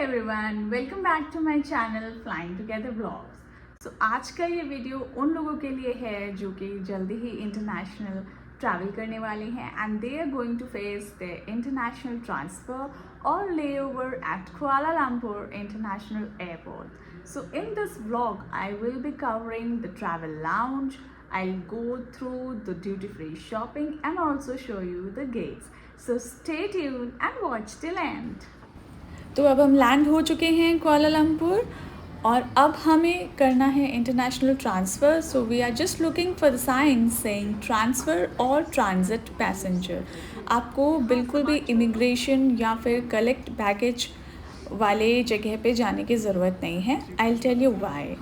Everyone, welcome back to my channel flying together blogs. आज का ये वीडियो उन लोगों के लिए है जो कि जल्दी ही इंटरनेशनल ट्रैवल करने वाले हैं and they are going to face the international transfer और layover at Kuala Lumpur international airport. So in this vlog, I will be covering the travel lounge. I'll go through the duty-free shopping and also show you the gates. So stay tuned and watch till end. तो अब हम land हो चुके हैं Kuala Lumpur और अब हमें करना है international transfer. So we are just looking for the signs saying transfer और ट्रांजिट पैसेंजर। आपको बिल्कुल भी इमिग्रेशन या फिर कलेक्ट बैगेज वाले जगह पे जाने की ज़रूरत नहीं है। I will tell you why.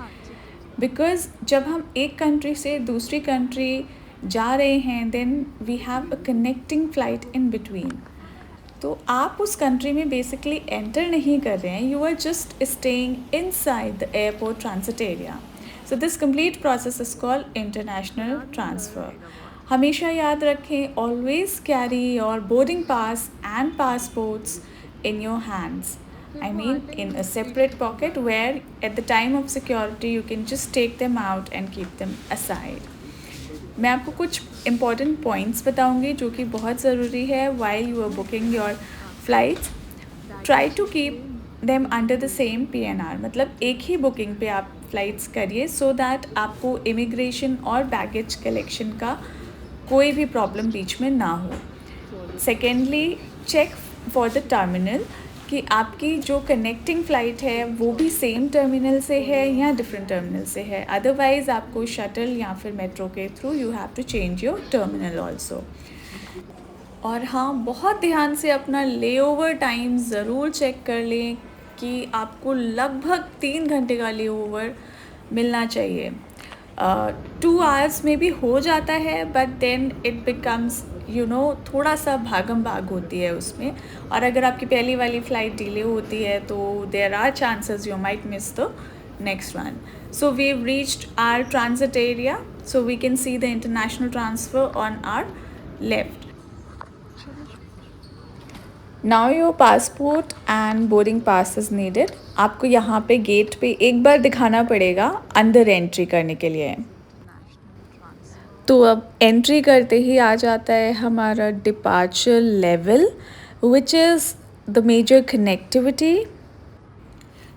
Because जब हम एक कंट्री से दूसरी कंट्री जा रहे हैं then we have a connecting flight in between. तो आप उस कंट्री में बेसिकली एंटर नहीं कर रहे हैं, you are just staying inside the airport transit area. So this complete process is called international transfer. हमेशा याद रखें, always carry your boarding pass and passports in your hands. I mean in a separate pocket where at the time of security you can just take them out and keep them aside. मैं आपको कुछ important points बताऊंगी जो कि बहुत ज़रूरी है while you are booking your flights. Try to keep them under the same PNR, मतलब एक ही बुकिंग पे आप फ़्लाइट्स करिए so that आपको इमिग्रेशन और बैगेज कलेक्शन का कोई भी प्रॉब्लम बीच में ना हो। Secondly, check for the terminal कि आपकी जो कनेक्टिंग फ़्लाइट है वो भी सेम टर्मिनल से है या डिफरेंट टर्मिनल से है। अदरवाइज़ आपको शटल या फिर मेट्रो के through you have to change your terminal also. और हाँ, बहुत ध्यान से अपना लेओवर टाइम ज़रूर चेक कर लें कि आपको लगभग 3 घंटे का लेओवर मिलना चाहिए। 2 आवर्स में भी हो जाता है बट देन इट बिकम्स थोड़ा सा भागम भाग होती है उसमें। और अगर आपकी पहली वाली फ़्लाइट डिले होती है तो there are chances you might miss the next one. So we have reached our transit area, so we can see the international transfer on our left. Now your passport and boarding pass is needed. आपको यहाँ पे gate पे एक बार दिखाना पड़ेगा अंदर entry करने के लिए। तो अब एंट्री करते ही आ जाता है हमारा departure level which is the major connectivity.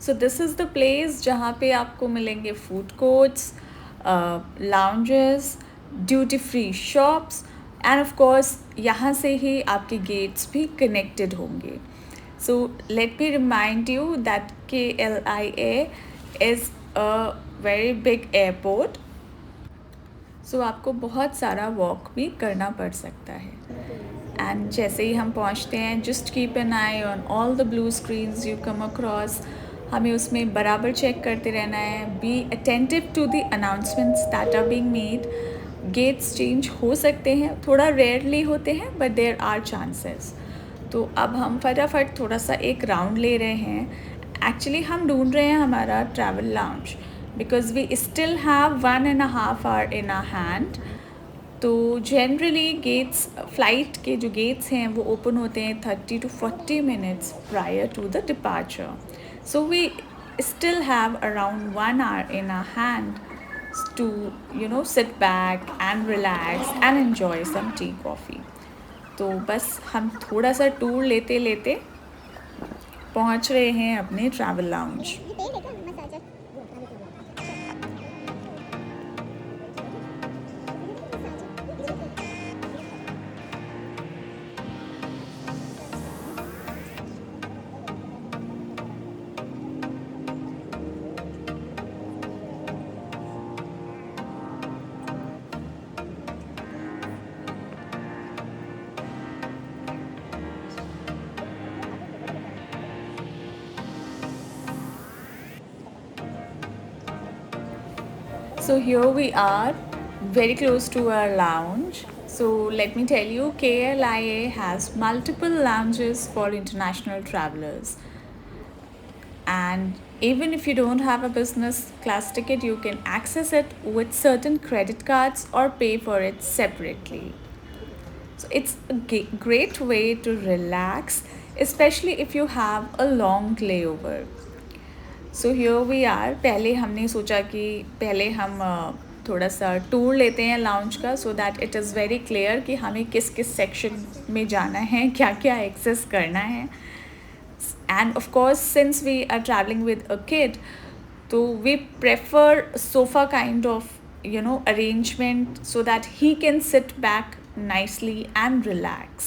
So this is the place जहाँ पे आपको मिलेंगे food courts, lounges, duty free shops and of course यहाँ से ही आपके गेट्स भी कनेक्टेड होंगे। So let me remind you that KLIA is a very big airport. So आपको बहुत सारा वॉक भी करना पड़ सकता है। एंड जैसे ही हम पहुंचते हैं, just keep an eye on all the blue screens you come across. हमें उसमें बराबर चेक करते रहना है। Be attentive to the announcements that are being made. Gates change हो सकते हैं, थोड़ा रेयरली होते हैं बट देयर आर चांसेस। तो अब हम फटाफट थोड़ा सा एक राउंड ले रहे हैं। एक्चुअली हम ढूंढ रहे हैं हमारा travel lounge because we still have 1.5 hour in our hand. तो जनरली गेट्स, फ़्लाइट के जो गेट्स हैं वो ओपन होते हैं 30 to 40 minutes prior to the departure. So we still have around 1 hour in our hand to sit back and relax and enjoy some tea coffee. तो बस हम थोड़ा सा टूर लेते लेते पहुंच रहे हैं अपने travel lounge. So here we are, very close to our lounge. So let me tell you, KLIA has multiple lounges for international travelers. And even if you don't have a business class ticket, you can access it with certain credit cards or pay for it separately. So it's a great way to relax especially if you have a long layover. So here we are. पहले हमने सोचा कि पहले हम थोड़ा सा tour लेते हैं लाउंज का, so that it is very clear कि हमें किस किस सेक्शन में जाना है, क्या क्या एक्सेस करना है. And of course since we are travelling with a kid, तो we prefer sofa kind of arrangement so that he can sit back nicely and relax.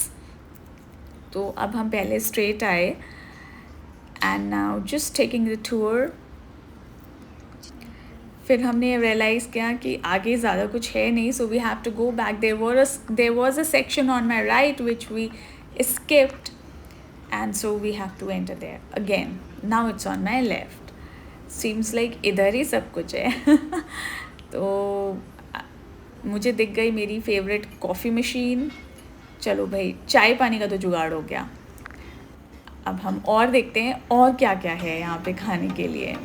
तो अब हम पहले स्ट्रेट आए and now just taking the tour. फिर हमने realise किया कि आगे ज़्यादा कुछ है नहीं, so we have to go back. There was a section on my right which we skipped, and so we have to enter there again. Now it's on my left. Seems like इधर ही सब कुछ है. तो मुझे दिख गई मेरी favourite coffee machine. चलो भाई, चाय पानी का तो जुगाड़ हो गया. अब हम और देखते हैं और क्या क्या है यहाँ पे खाने के लिए.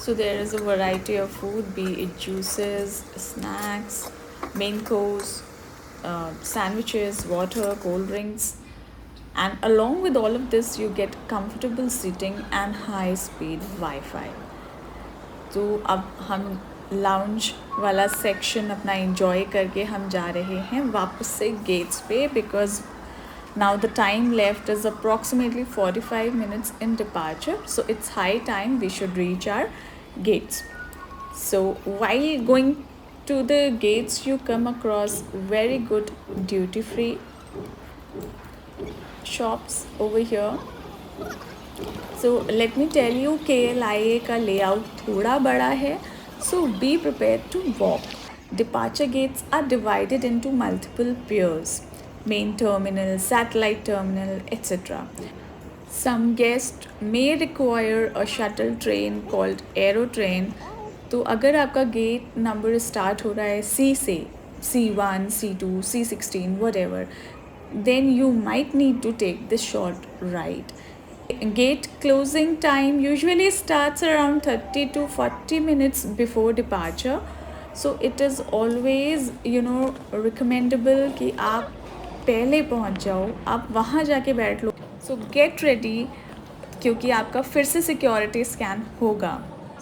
So there is a variety of food, be it juices, snacks, main course, sandwiches, water, cold drinks, and along with all of this you get comfortable seating and high speed Wi-Fi. तो अब हम lounge वाला section अपना enjoy करके हम जा रहे हैं वापस से गेट्स पे, because now the time left is approximately 45 minutes in departure, so it's high time we should reach our gates. So while going to the gates you come across very good duty free shops over here. So let me tell you, KLIA का layout थोड़ा बड़ा है, so be prepared to walk. Departure gates are divided into multiple piers: main terminal, satellite terminal, etc. Some guests may require a shuttle train called Aerotrain. तो अगर आपका gate number start हो रहा है C से, C1, C2, C16, whatever, then you might need to take this short ride. Gate closing time usually starts around 30 to 40 minutes before departure. So it is always recommendable कि आप पहले पहुंच जाओ, आप वहाँ जाके बैठ लो. So get ready क्योंकि आपका फिर से सिक्योरिटी स्कैन होगा.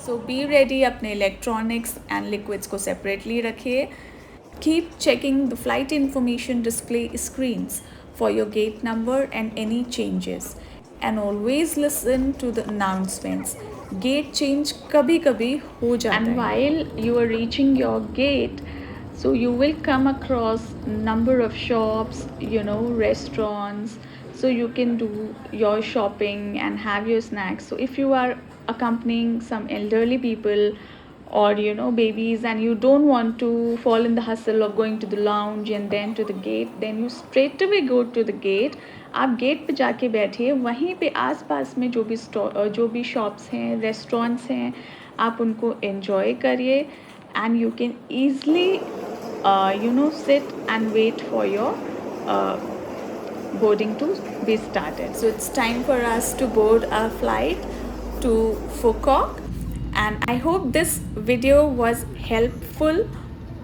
So be ready, अपने इलेक्ट्रॉनिक्स एंड लिक्विड्स को सेपरेटली रखिए. Keep checking the flight information display screens for your gate number and any changes. And always listen to the announcements. Gate change कभी कभी हो जाता है. And while you are reaching your gate, so you will come across number of shops, restaurants, so you can do your shopping and have your snacks. So if you are accompanying some elderly people or babies and you don't want to fall in the hustle of going to the lounge and then to the gate, then you straight away go to the gate. आप gate पे जाके बैठिए, वहीं पे आसपास में जो भी शॉप्स हैं, रेस्टोरेंट्स हैं, आप उनको एंजॉय करिए. And you can easily sit and wait for your boarding to be started. So it's time for us to board our flight to Phuket. And I hope this video was helpful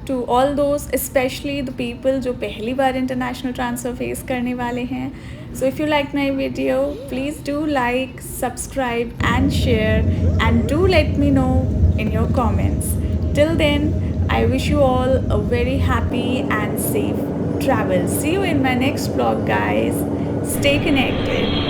to all those, especially the people जो पहली बार international transfer face करने वाले हैं. So if you like my video, please do like, subscribe and share, and do let me know in your comments. Till then, I wish you all a very happy and safe travel. See you in my next vlog, guys. Stay connected.